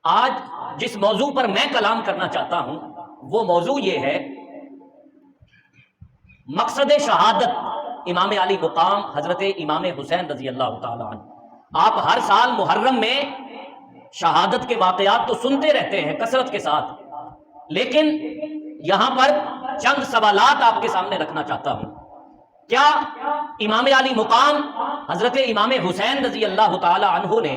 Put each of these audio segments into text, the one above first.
آج جس موضوع پر میں کلام کرنا چاہتا ہوں وہ موضوع یہ ہے، مقصد شہادت امام علی مقام حضرت امام حسین رضی اللہ تعالی عنہ۔ آپ ہر سال محرم میں شہادت کے واقعات تو سنتے رہتے ہیں کثرت کے ساتھ، لیکن یہاں پر چند سوالات آپ کے سامنے رکھنا چاہتا ہوں۔ کیا امام علی مقام حضرت امام حسین رضی اللہ تعالی عنہ نے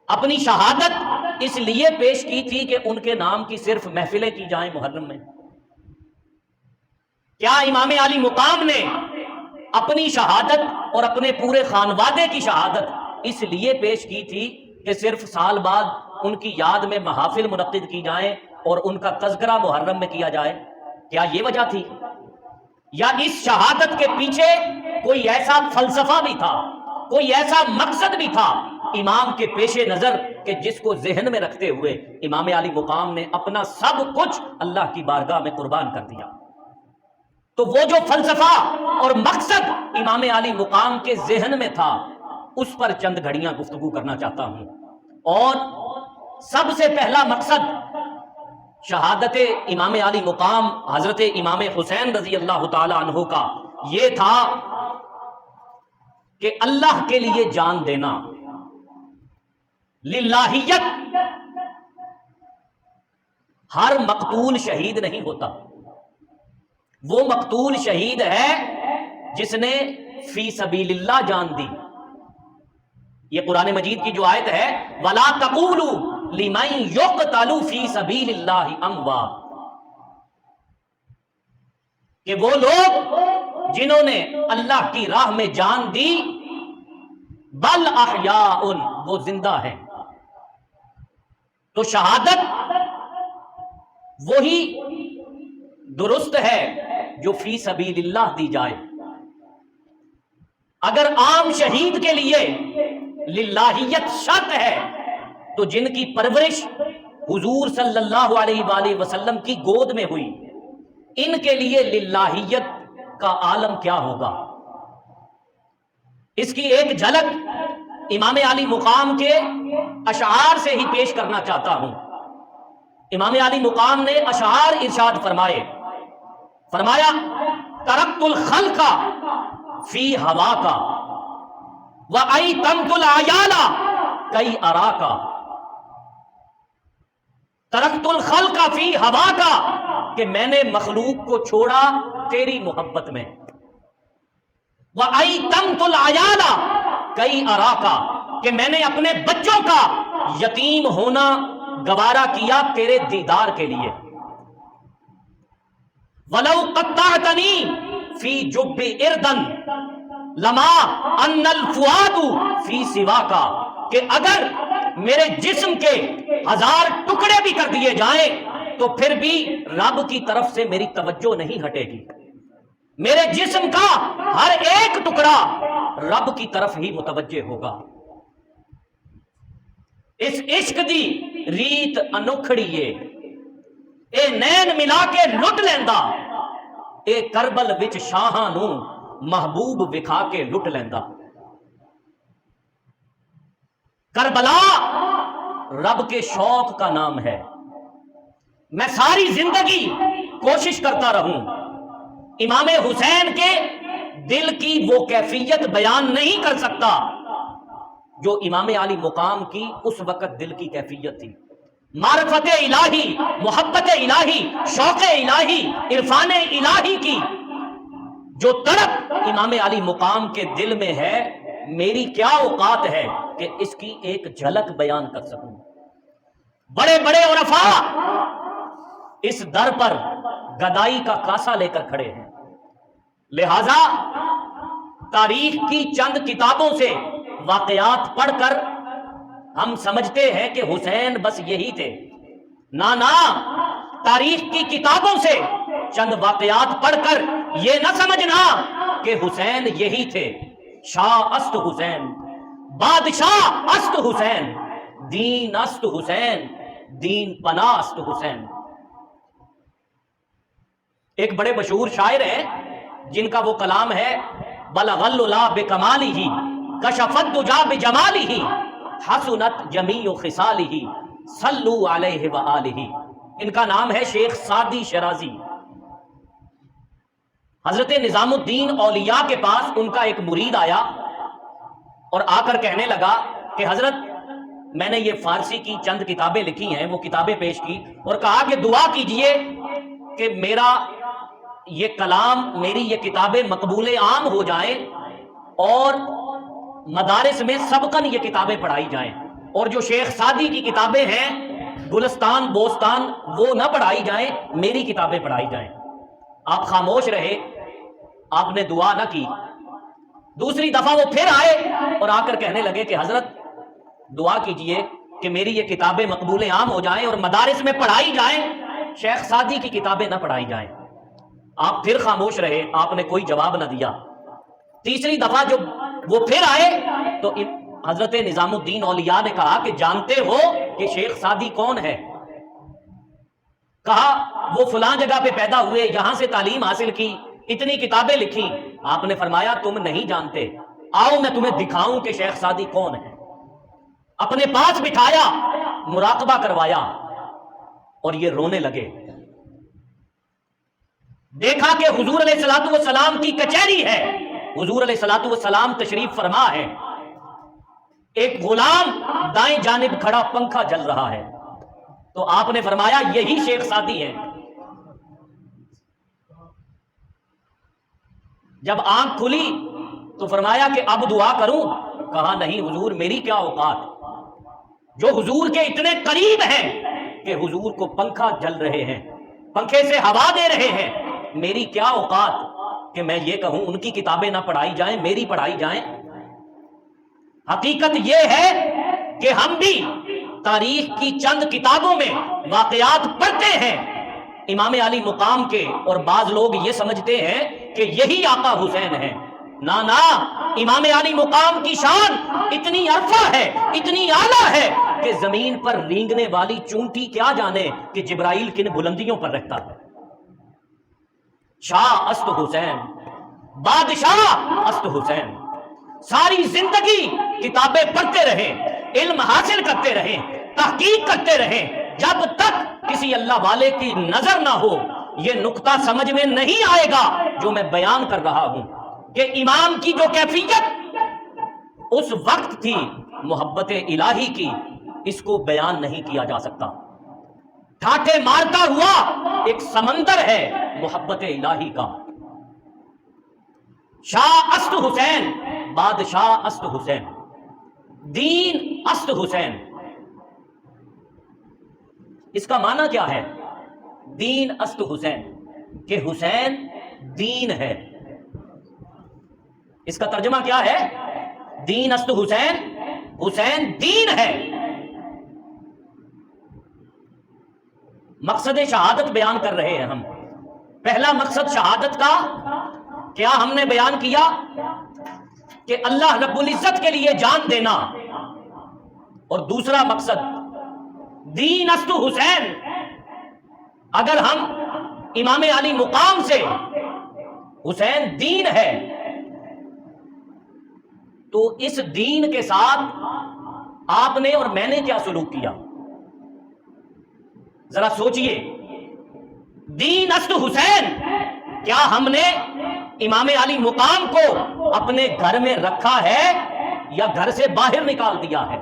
اپنی شہادت اس لیے پیش کی تھی کہ ان کے نام کی صرف محفلیں کی جائیں محرم میں؟ کیا امام علی مقام نے اپنی شہادت اور اپنے پورے خانوادے کی شہادت اس لیے پیش کی تھی کہ صرف سال بعد ان کی یاد میں محافل منعقد کی جائیں اور ان کا تذکرہ محرم میں کیا جائے؟ کیا یہ وجہ تھی؟ یا اس شہادت کے پیچھے کوئی ایسا فلسفہ بھی تھا، کوئی ایسا مقصد بھی تھا امام کے پیش نظر کہ جس کو ذہن میں رکھتے ہوئے امام علی مقام نے اپنا سب کچھ اللہ کی بارگاہ میں قربان کر دیا؟ تو وہ جو فلسفہ اور مقصد امام علی مقام کے ذہن میں تھا اس پر چند گھڑیاں گفتگو کرنا چاہتا ہوں۔ اور سب سے پہلا مقصد شہادت امام علی مقام حضرت امام حسین رضی اللہ تعالی عنہ کا یہ تھا کہ اللہ کے لیے جان دینا، للہیت۔ ہر مقتول شہید نہیں ہوتا، وہ مقتول شہید ہے جس نے فی سبیل اللہ جان دی۔ یہ قرآن مجید کی جو آیت ہے وَلَا تَقُولُوا لِمَن يُقْتَلُ فِي سَبِيلِ اللَّهِ أَمْوَاتٌ، کہ وہ لوگ جنہوں نے اللہ کی راہ میں جان دی بل احیاء، وہ زندہ ہیں۔ تو شہادت وہی درست ہے جو فی سبیل اللہ دی جائے۔ اگر عام شہید کے لیے للہیت شرط ہے تو جن کی پرورش حضور صلی اللہ علیہ وآلہ وسلم کی گود میں ہوئی، ان کے لیے للہیت کا عالم کیا ہوگا؟ اس کی ایک جھلک امام علی مقام کے اشعار سے ہی پیش کرنا چاہتا ہوں۔ امام علی مقام نے اشعار ارشاد فرمایا ترکت الخلق فی ہواکا وایتمت العیال کئی اراکا۔ ترکت الخلق فی ہواکا، کہ میں نے مخلوق کو چھوڑا تیری محبت میں، وایتمت العیال کئی اراکا، کہ میں نے اپنے بچوں کا یتیم ہونا گوارا کیا تیرے دیدار کے لیے۔ وَلَوْ قَطَّعْتَنِي فِي جُبِّ إِرْدًا لَمَا أَنَّ الْفُؤَادُ فِي سِوَاكَ، کہ اگر میرے جسم کے 1000 ٹکڑے بھی کر دیے جائیں تو پھر بھی رب کی طرف سے میری توجہ نہیں ہٹے گی۔ میرے جسم کا ہر ایک ٹکڑا رب کی طرف ہی متوجہ ہوگا۔ اس عشق دی ریت انوکھڑیے، اے نین ملا کے لٹ لیندا، اے کربل وچ شاہاں نوں محبوب وکھا کے لٹ لیندا۔ کربلا رب کے شوق کا نام ہے۔ میں ساری زندگی کوشش کرتا رہوں امام حسین کے دل کی وہ کیفیت بیان نہیں کر سکتا جو امام علی مقام کی اس وقت دل کی کیفیت تھی۔ معرفت الہی، محبت الہی، شوق الہی، عرفان الہی کی جو تڑپ امام علی مقام کے دل میں ہے، میری کیا اوقات ہے کہ اس کی ایک جھلک بیان کر سکوں۔ بڑے بڑے عرفاء اس در پر گدائی کا کاسا لے کر کھڑے ہیں، لہذا تاریخ کی چند کتابوں سے واقعات پڑھ کر ہم سمجھتے ہیں کہ حسین بس یہی تھے۔ نہ، تاریخ کی کتابوں سے چند واقعات پڑھ کر یہ نہ سمجھنا کہ حسین یہی تھے۔ شاہ است حسین، بادشاہ است حسین، دین است حسین، دین پناہ است حسین۔ ایک بڑے مشہور شاعر ہیں جن کا وہ کلام ہے بلغ العلا بکمالہ کشف الدجی بجمالہ حسنت جمیع خصالہ صلو علیہ وآلہ. ان کا نام ہے شیخ سعدی شرازی. حضرت نظام الدین اولیاء کے پاس ان کا ایک مرید آیا اور آ کر کہنے لگا کہ حضرت میں نے یہ فارسی کی چند کتابیں لکھی ہیں. وہ کتابیں پیش کی اور کہا کہ دعا کیجئے کہ میرا یہ کلام، میری یہ کتابیں مقبول عام ہو جائیں اور مدارس میں سبقاً یہ کتابیں پڑھائی جائیں، اور جو شیخ سعدی کی کتابیں ہیں گلستان بوستان وہ نہ پڑھائی جائیں، میری کتابیں پڑھائی جائیں. آپ خاموش رہے، آپ نے دعا نہ کی. دوسری دفعہ وہ پھر آئے اور آ کر کہنے لگے کہ حضرت دعا کیجئے کہ میری یہ کتابیں مقبول عام ہو جائیں اور مدارس میں پڑھائی جائیں، شیخ سعدی کی کتابیں نہ پڑھائی جائیں. آپ پھر خاموش رہے، آپ نے کوئی جواب نہ دیا. تیسری دفعہ جب وہ پھر آئے تو حضرت نظام الدین اولیاء نے کہا کہ جانتے ہو کہ شیخ سعدی کون ہے؟ کہا وہ فلاں جگہ پہ پیدا ہوئے، یہاں سے تعلیم حاصل کی، اتنی کتابیں لکھی. آپ نے فرمایا تم نہیں جانتے، آؤ میں تمہیں دکھاؤں کہ شیخ سعدی کون ہے. اپنے پاس بٹھایا، مراقبہ کروایا اور یہ رونے لگے. دیکھا کہ حضور علیہ الصلوۃ والسلام کی کچہری ہے، حضور علیہ الصلوۃ والسلام تشریف فرما ہے، ایک غلام دائیں جانب کھڑا، پنکھا جل رہا ہے. تو آپ نے فرمایا یہی شیخ سعدی ہے. جب آنکھ کھلی تو فرمایا کہ اب دعا کروں؟ کہا نہیں حضور، میری کیا اوقات، جو حضور کے اتنے قریب ہیں کہ حضور کو پنکھا جل رہے ہیں، پنکھے سے ہوا دے رہے ہیں، میری کیا اوقات کہ میں یہ کہوں ان کی کتابیں نہ پڑھائی جائیں، میری پڑھائی جائیں. حقیقت یہ ہے کہ ہم بھی تاریخ کی چند کتابوں میں واقعات پڑھتے ہیں امام علی مقام کے، اور بعض لوگ یہ سمجھتے ہیں کہ یہی آقا حسین ہے. نا، امام علی مقام کی شان اتنی عرفہ ہے، اتنی اعلیٰ ہے کہ زمین پر رینگنے والی چونٹی کیا جانے کہ جبرائیل کن بلندیوں پر رہتا ہے. شاہ است حسین، بادشاہ است حسین، ساری زندگی کتابیں پڑھتے رہے، علم حاصل کرتے رہے، تحقیق کرتے رہے، جب تک کسی اللہ والے کی نظر نہ ہو یہ نقطہ سمجھ میں نہیں آئے گا جو میں بیان کر رہا ہوں کہ امام کی جو کیفیت اس وقت تھی محبت الہی کی، اس کو بیان نہیں کیا جا سکتا. ٹھاٹھے مارتا ہوا ایک سمندر ہے محبت الہی کا. شاہ است حسین، بادشاہ است حسین، دین است حسین. اس کا معنی کیا ہے؟ دین است حسین، کہ حسین دین ہے. اس کا ترجمہ کیا ہے؟ دین است حسین، حسین دین ہے. مقصد شہادت بیان کر رہے ہیں ہم. پہلا مقصد شہادت کا کیا ہم نے بیان کیا کہ اللہ رب العزت کے لیے جان دینا، اور دوسرا مقصد دین است حسین. اگر ہم امام علی مقام سے حسین دین ہے تو اس دین کے ساتھ آپ نے اور میں نے کیا سلوک کیا؟ ذرا سوچئے. دین است حسین، کیا ہم نے امام علی مقام کو اپنے گھر میں رکھا ہے یا گھر سے باہر نکال دیا ہے؟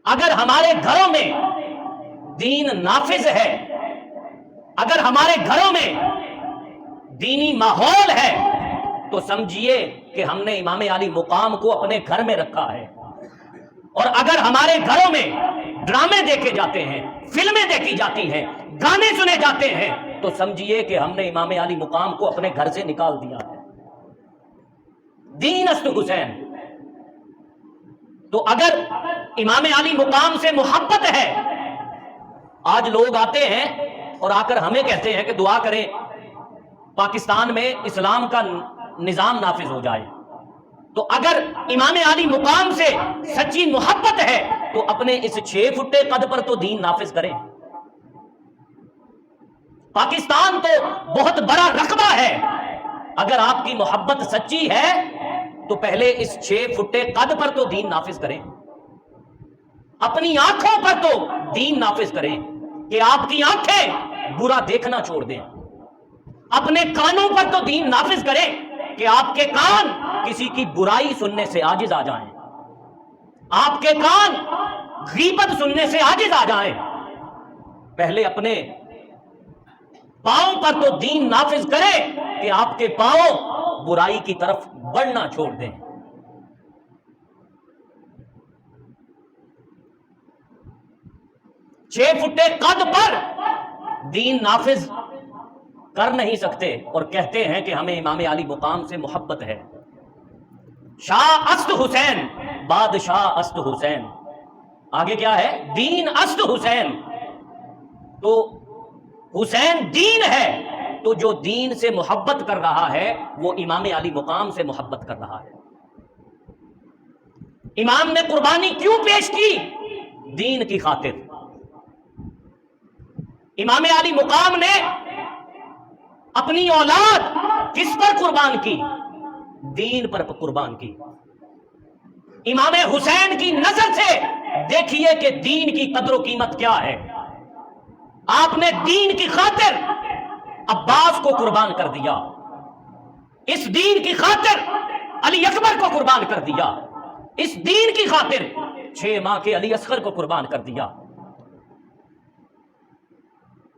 اگر ہمارے گھروں میں دین نافذ ہے، اگر ہمارے گھروں میں دینی ماحول ہے تو سمجھیے کہ ہم نے امام علی مقام کو اپنے گھر میں رکھا ہے. اور اگر ہمارے گھروں میں ڈرامے دیکھے جاتے ہیں، فلمیں دیکھی جاتی ہیں، گانے سنے جاتے ہیں تو سمجھیے کہ ہم نے امام علی مقام کو اپنے گھر سے نکال دیا ہے. دین است حسین. تو اگر امام علی مقام سے محبت ہے، آج لوگ آتے ہیں اور آ کر ہمیں کہتے ہیں کہ دعا کریں پاکستان میں اسلام کا نظام نافذ ہو جائے. تو اگر امام علی مقام سے سچی محبت ہے تو اپنے اس 6 فٹے قد پر تو دین نافذ کریں. پاکستان تو بہت بڑا رقبہ ہے، اگر آپ کی محبت سچی ہے تو پہلے اس 6 فٹے قد پر تو دین نافذ کریں. اپنی آنکھوں پر تو دین نافذ کریں کہ آپ کی آنکھیں برا دیکھنا چھوڑ دیں، اپنے کانوں پر تو دین نافذ کریں کہ آپ کے کان کسی کی برائی سننے سے عاجز آ جائیں، آپ کے کان غیبت سننے سے عاجز آ جائیں۔ پہلے اپنے پاؤں پر تو دین نافذ کرے کہ آپ کے پاؤں برائی کی طرف بڑھنا چھوڑ دیں۔ 6 فٹ قد پر دین نافذ کر نہیں سکتے اور کہتے ہیں کہ ہمیں امام علی مقام سے محبت ہے۔ شاہ است حسین، بادشاہ است حسین، آگے کیا ہے؟ دین است حسین۔ تو حسین دین ہے، تو جو دین سے محبت کر رہا ہے وہ امام علی مقام سے محبت کر رہا ہے۔ امام نے قربانی کیوں پیش کی؟ دین کی خاطر۔ امام علی مقام نے اپنی اولاد کس پر قربان کی؟ دین پر قربان کی۔ امام حسین کی نظر سے دیکھیے کہ دین کی قدر و قیمت کیا ہے۔ آپ نے دین کی خاطر عباس کو قربان کر دیا، اس دین کی خاطر علی اکبر کو قربان کر دیا، اس دین کی خاطر 6 ماہ کے علی اصغر کو قربان کر دیا۔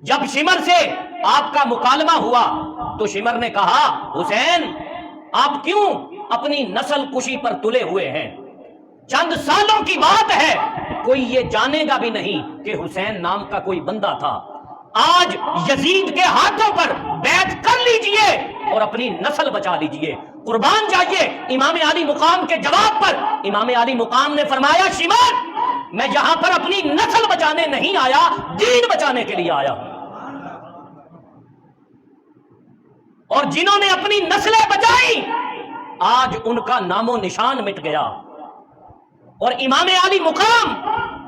جب شمر سے آپ کا مکالمہ ہوا تو شمر نے کہا حسین آپ کیوں اپنی نسل کشی پر تلے ہوئے ہیں؟ چند سالوں کی بات ہے، کوئی یہ جانے گا بھی نہیں کہ حسین نام کا کوئی بندہ تھا۔ آج یزید کے ہاتھوں پر بیعت کر لیجئے اور اپنی نسل بچا لیجئے، قربان جائیے۔ امام علی مقام کے جواب پر امام علی مقام نے فرمایا شمر میں یہاں پر اپنی نسل بچانے نہیں آیا، دین بچانے کے لیے آیا ہوں۔ اور جنہوں نے اپنی نسلیں بچائی آج ان کا نام و نشان مٹ گیا، اور امام علی مقام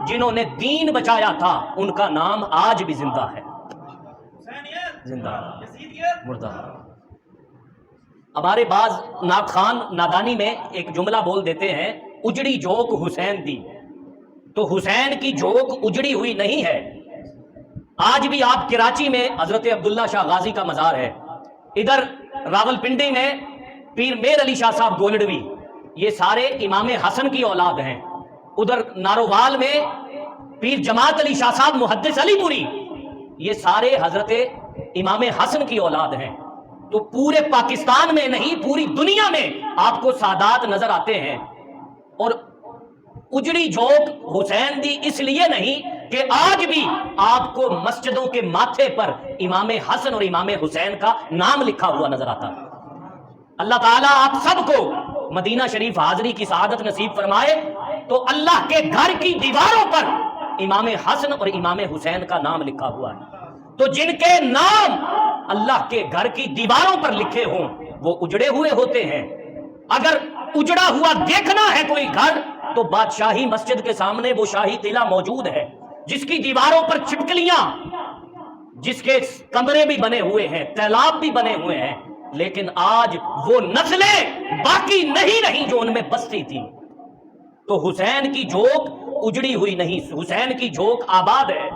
جنہوں نے دین بچایا تھا ان کا نام آج بھی زندہ ہے، زندہ مردہ۔ ہمارے بعض ناخوان نادانی میں ایک جملہ بول دیتے ہیں اجڑی جوک حسین دی، تو حسین کی جوک اجڑی ہوئی نہیں ہے۔ آج بھی آپ کراچی میں حضرت عبداللہ شاہ غازی کا مزار ہے، ادھر راول پنڈی میں پیر میر علی شاہ صاحب گولڈوی، یہ سارے امام حسن کی اولاد ہیں، ادھر نارووال میں پیر جماعت علی شاہ صاحب محدث علی پوری، یہ سارے حضرت امام حسن کی اولاد ہیں۔ تو پورے پاکستان میں نہیں پوری دنیا میں آپ کو سادات نظر آتے ہیں، اور اجڑی جھوک حسین دی اس لیے نہیں کہ آج بھی آپ کو مسجدوں کے ماتھے پر امام حسن اور امام حسین کا نام لکھا ہوا نظر آتا ہے۔ اللہ تعالیٰ آپ سب کو مدینہ شریف حاضری کی سعادت نصیب فرمائے۔ تو اللہ کے گھر کی دیواروں پر امام حسن اور امام حسین کا نام لکھا ہوا ہے، تو جن کے نام اللہ کے گھر کی دیواروں پر لکھے ہوں وہ اجڑے ہوئے ہوتے ہیں۔ اگر اجڑا ہوا دیکھنا ہے کوئی گھر تو بادشاہی مسجد کے سامنے وہ شاہی قلعہ موجود ہے، جس کی دیواروں پر چھپکلیاں، جس کے کمرے بھی بنے ہوئے ہیں، تالاب بھی بنے ہوئے ہیں، لیکن آج وہ نسلیں باقی نہیں رہی جو ان میں بستی تھی۔ تو حسین کی جھوک اجڑی ہوئی نہیں، حسین کی جھوک آباد ہے۔